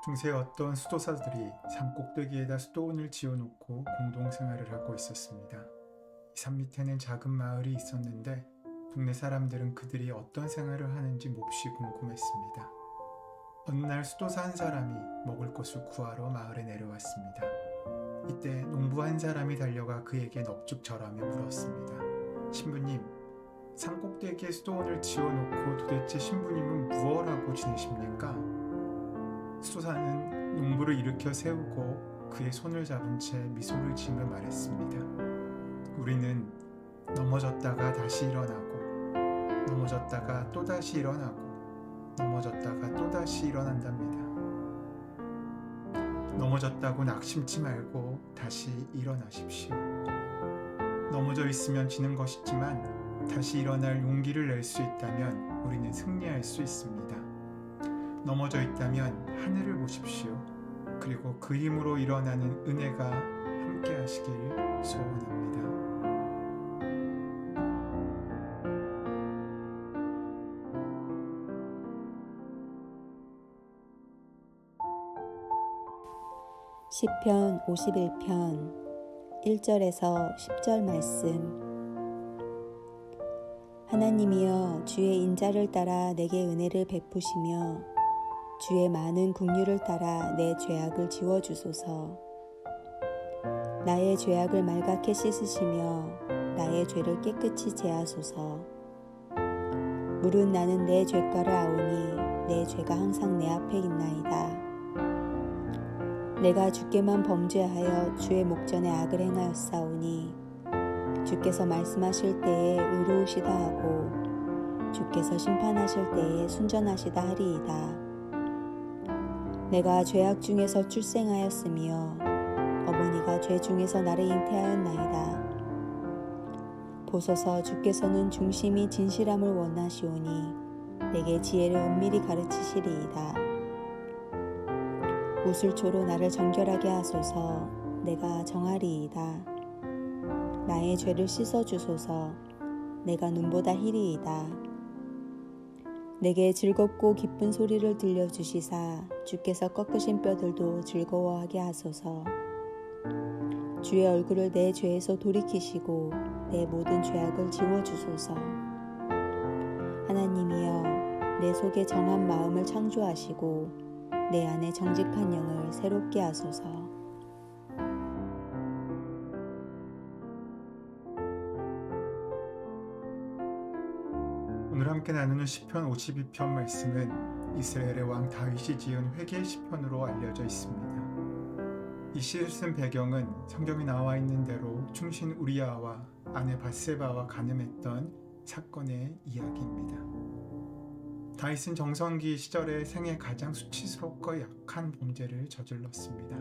중세 어떤 수도사들이 산꼭대기에다 수도원을 지어놓고 공동생활을 하고 있었습니다. 이 산 밑에는 작은 마을이 있었는데 동네 사람들은 그들이 어떤 생활을 하는지 몹시 궁금했습니다. 어느 날 수도사 한 사람이 먹을 것을 구하러 마을에 내려왔습니다. 이때 농부 한 사람이 달려가 그에게 넙죽절하며 물었습니다. 신부님, 산꼭대기에 수도원을 지어놓고 도대체 신부님은 무엇 하고 지내십니까? 수도사는 농부를 일으켜 세우고 그의 손을 잡은 채 미소를 지으며 말했습니다. 우리는 넘어졌다가 다시 일어나고, 넘어졌다가 또다시 일어나고, 넘어졌다가 또다시 일어난답니다. 넘어졌다고 낙심치 말고 다시 일어나십시오. 넘어져 있으면 지는 것이지만 다시 일어날 용기를 낼 수 있다면 우리는 승리할 수 있습니다. 넘어져 있다면 하늘을 보십시오. 그리고 그 힘으로 일어나는 은혜가 함께 하시길 소원합니다. 시편 51편 1절에서 10절 말씀. 하나님이여, 주의 인자를 따라 내게 은혜를 베푸시며 주의 많은 긍휼을 따라 내 죄악을 지워주소서. 나의 죄악을 말갛게 씻으시며 나의 죄를 깨끗이 제하소서. 물은 나는 내 죄가를 아오니 내 죄가 항상 내 앞에 있나이다. 내가 주께만 범죄하여 주의 목전에 악을 행하였사오니 주께서 말씀하실 때에 의로우시다 하고 주께서 심판하실 때에 순전하시다 하리이다. 내가 죄악 중에서 출생하였으며 어머니가 죄 중에서 나를 잉태하였나이다. 보소서, 주께서는 중심이 진실함을 원하시오니 내게 지혜를 은밀히 가르치시리이다. 우슬초로 나를 정결하게 하소서. 내가 정하리이다. 나의 죄를 씻어주소서. 내가 눈보다 희리이다. 내게 즐겁고 기쁜 소리를 들려주시사 주께서 꺾으신 뼈들도 즐거워하게 하소서. 주의 얼굴을 내 죄에서 돌이키시고 내 모든 죄악을 지워주소서. 하나님이여, 내 속에 정한 마음을 창조하시고 내 안에 정직한 영을 새롭게 하소서. 오늘 함께 나누는 시편 52편 말씀은 이스라엘의 왕 다윗이 지은 회개 시편으로 알려져 있습니다. 이 시를 쓴 배경은 성경에 나와 있는 대로 충신 우리아와 아내 밧세바와 간음했던 사건의 이야기입니다. 다윗은 정성기 시절에 생애 가장 수치스럽고 약한 범죄를 저질렀습니다.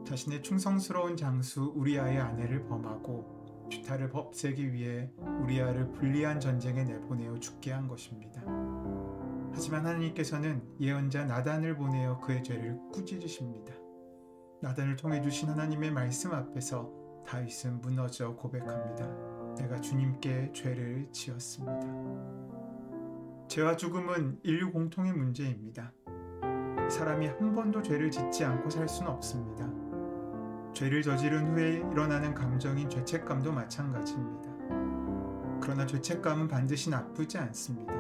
자신의 충성스러운 장수 우리아의 아내를 범하고 주타를 없애기 위해 우리아를 불리한 전쟁에 내보내어 죽게 한 것입니다. 하지만 하나님께서는 예언자 나단을 보내어 그의 죄를 꾸짖으십니다. 나단을 통해 주신 하나님의 말씀 앞에서 다윗은 무너져 고백합니다. 내가 주님께 죄를 지었습니다. 죄와 죽음은 인류 공통의 문제입니다. 사람이 한 번도 죄를 짓지 않고 살 수는 없습니다. 죄를 저지른 후에 일어나는 감정인 죄책감도 마찬가지입니다. 그러나 죄책감은 반드시 나쁘지 않습니다.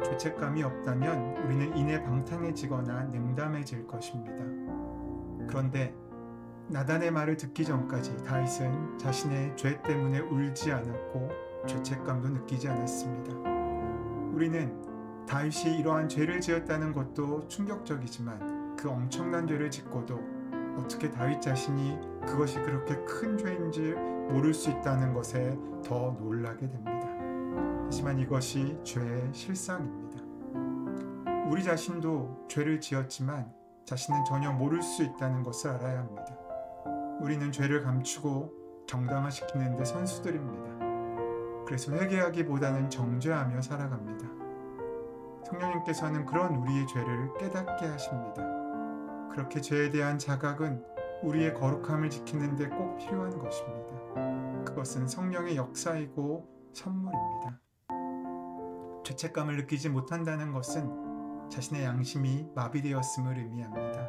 죄책감이 없다면 우리는 이내 방탕해지거나 냉담해질 것입니다. 그런데 나단의 말을 듣기 전까지 다윗은 자신의 죄 때문에 울지 않았고 죄책감도 느끼지 않았습니다. 우리는 다윗이 이러한 죄를 지었다는 것도 충격적이지만 그 엄청난 죄를 짓고도 어떻게 다윗 자신이 그것이 그렇게 큰 죄인지 모를 수 있다는 것에 더 놀라게 됩니다. 하지만 이것이 죄의 실상입니다. 우리 자신도 죄를 지었지만 자신은 전혀 모를 수 있다는 것을 알아야 합니다. 우리는 죄를 감추고 정당화시키는 데 선수들입니다. 그래서 회개하기보다는 정죄하며 살아갑니다. 성령님께서는 그런 우리의 죄를 깨닫게 하십니다. 그렇게 죄에 대한 자각은 우리의 거룩함을 지키는 데 꼭 필요한 것입니다. 그것은 성령의 역사이고 선물입니다. 죄책감을 느끼지 못한다는 것은 자신의 양심이 마비되었음을 의미합니다.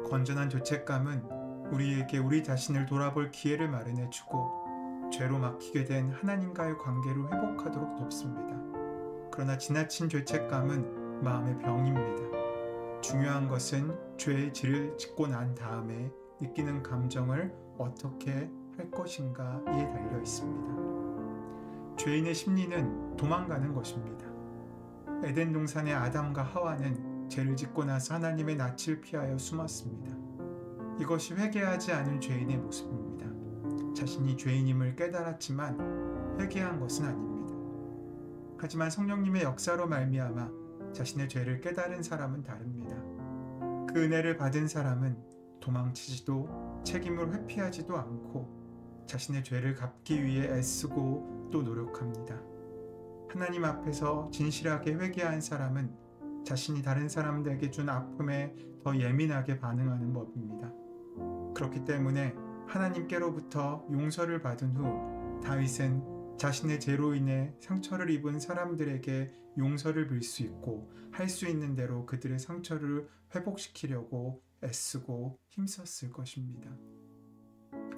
건전한 죄책감은 우리에게 우리 자신을 돌아볼 기회를 마련해주고 죄로 막히게 된 하나님과의 관계를 회복하도록 돕습니다. 그러나 지나친 죄책감은 마음의 병입니다. 중요한 것은 죄의 질을 짓고 난 다음에 느끼는 감정을 어떻게 할 것인가에 달려 있습니다. 죄인의 심리는 도망가는 것입니다. 에덴 동산의 아담과 하와는 죄를 짓고 나서 하나님의 낯을 피하여 숨었습니다. 이것이 회개하지 않은 죄인의 모습입니다. 자신이 죄인임을 깨달았지만 회개한 것은 아닙니다. 하지만 성령님의 역사로 말미암아 자신의 죄를 깨달은 사람은 다릅니다. 그 은혜를 받은 사람은 도망치지도 책임을 회피하지도 않고 자신의 죄를 갚기 위해 애쓰고 또 노력합니다. 하나님 앞에서 진실하게 회개한 사람은 자신이 다른 사람들에게 준 아픔에 더 예민하게 반응하는 법입니다. 그렇기 때문에 하나님께로부터 용서를 받은 후 다윗은 자신의 죄로 인해 상처를 입은 사람들에게 용서를 빌 수 있고 할 수 있는 대로 그들의 상처를 회복시키려고 애쓰고 힘썼을 것입니다.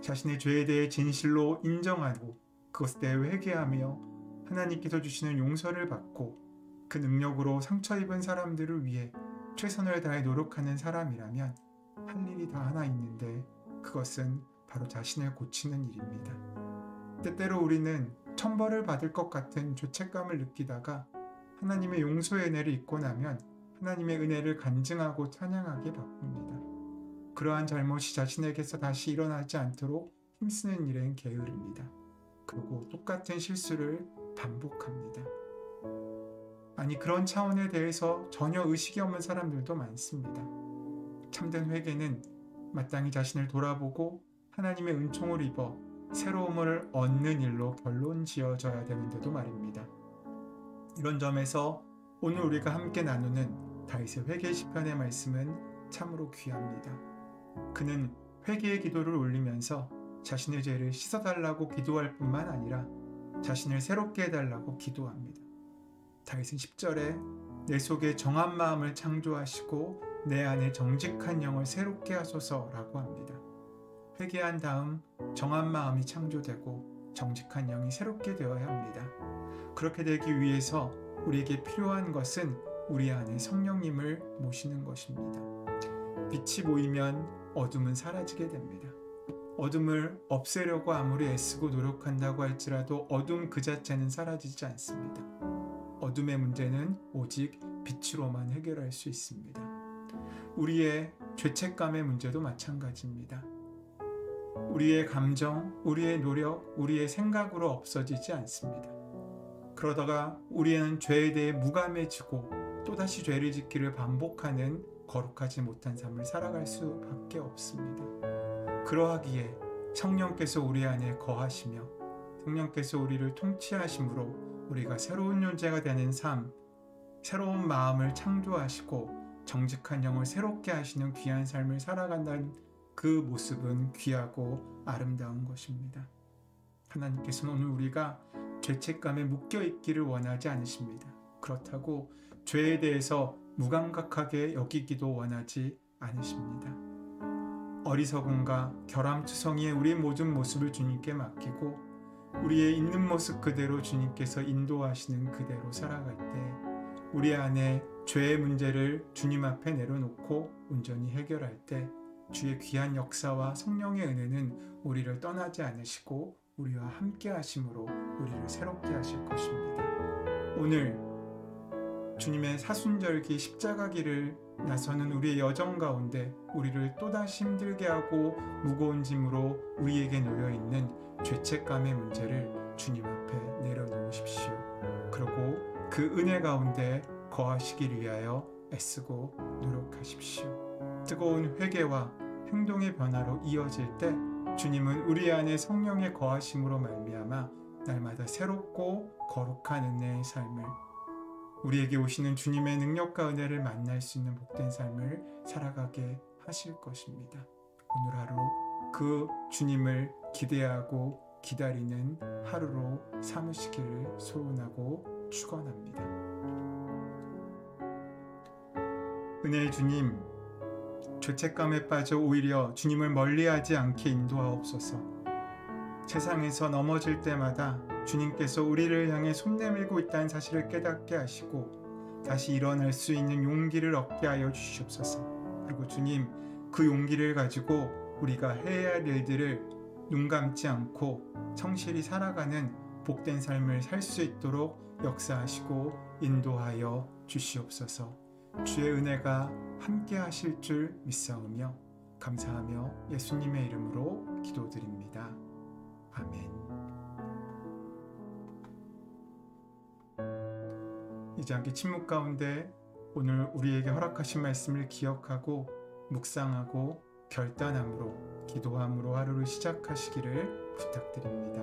자신의 죄에 대해 진실로 인정하고 그것에 대해 회개하며 하나님께서 주시는 용서를 받고 그 능력으로 상처 입은 사람들을 위해 최선을 다해 노력하는 사람이라면 할 일이 다 하나 있는데 그것은 바로 자신을 고치는 일입니다. 때때로 우리는 천벌을 받을 것 같은 죄책감을 느끼다가 하나님의 용서의 은혜를 잊고 나면 하나님의 은혜를 간증하고 찬양하게 바쁩니다. 그러한 잘못이 자신에게서 다시 일어나지 않도록 힘쓰는 일엔 게으릅니다. 그리고 똑같은 실수를 반복합니다. 아니, 그런 차원에 대해서 전혀 의식이 없는 사람들도 많습니다. 참된 회개는 마땅히 자신을 돌아보고 하나님의 은총을 입어 새로움을 얻는 일로 결론 지어져야 되는데도 말입니다. 이런 점에서 오늘 우리가 함께 나누는 다윗의 회개 시편의 말씀은 참으로 귀합니다. 그는 회개의 기도를 올리면서 자신의 죄를 씻어달라고 기도할 뿐만 아니라 자신을 새롭게 해달라고 기도합니다. 다윗은 10절에 내 속에 정한 마음을 창조하시고 내 안에 정직한 영을 새롭게 하소서라고 합니다. 회개한 다음 정한 마음이 창조되고 정직한 영이 새롭게 되어야 합니다. 그렇게 되기 위해서 우리에게 필요한 것은 우리 안에 성령님을 모시는 것입니다. 빛이 보이면 어둠은 사라지게 됩니다. 어둠을 없애려고 아무리 애쓰고 노력한다고 할지라도 어둠 그 자체는 사라지지 않습니다. 어둠의 문제는 오직 빛으로만 해결할 수 있습니다. 우리의 죄책감의 문제도 마찬가지입니다. 우리의 감정, 우리의 노력, 우리의 생각으로 없어지지 않습니다. 그러다가 우리는 죄에 대해 무감해지고 또다시 죄를 짓기를 반복하는 거룩하지 못한 삶을 살아갈 수밖에 없습니다. 그러하기에 성령께서 우리 안에 거하시며 성령께서 우리를 통치하심으로 우리가 새로운 존재가 되는 삶, 새로운 마음을 창조하시고 정직한 영을 새롭게 하시는 귀한 삶을 살아간다는 그 모습은 귀하고 아름다운 것입니다. 하나님께서는 오늘 우리가 죄책감에 묶여있기를 원하지 않으십니다. 그렇다고 죄에 대해서 무감각하게 여기기도 원하지 않으십니다. 어리석음과 결함투성이의 우리의 모든 모습을 주님께 맡기고 우리의 있는 모습 그대로 주님께서 인도하시는 그대로 살아갈 때 우리 안에 죄의 문제를 주님 앞에 내려놓고 온전히 해결할 때 주의 귀한 역사와 성령의 은혜는 우리를 떠나지 않으시고 우리와 함께 하심으로 우리를 새롭게 하실 것입니다. 오늘 주님의 사순절기 십자가길을 나서는 우리의 여정 가운데 우리를 또다시 힘들게 하고 무거운 짐으로 우리에게 놓여있는 죄책감의 문제를 주님 앞에 내려놓으십시오. 그리고 그 은혜 가운데 거하시길 위하여 애쓰고 노력하십시오. 뜨거운 회개와 행동의 변화로 이어질 때 주님은 우리 안에 성령의 거하심으로 말미암아 날마다 새롭고 거룩한 은혜의 삶을 우리에게 오시는 주님의 능력과 은혜를 만날 수 있는 복된 삶을 살아가게 하실 것입니다. 오늘 하루 그 주님을 기대하고 기다리는 하루로 삼으시기를 소원하고 축원합니다. 은혜의 주님, 죄책감에 빠져 오히려 주님을 멀리하지 않게 인도하옵소서. 세상에서 넘어질 때마다 주님께서 우리를 향해 손 내밀고 있다는 사실을 깨닫게 하시고 다시 일어날 수 있는 용기를 얻게 하여 주시옵소서. 그리고 주님, 그 용기를 가지고 우리가 해야 할 일들을 눈 감지 않고 성실히 살아가는 복된 삶을 살 수 있도록 역사하시고 인도하여 주시옵소서. 주의 은혜가 함께 하실 줄 믿사오며 감사하며 예수님의 이름으로 기도드립니다. 아멘. 이제 함께 침묵 가운데 오늘 우리에게 허락하신 말씀을 기억하고 묵상하고 결단함으로 기도함으로 하루를 시작하시기를 부탁드립니다.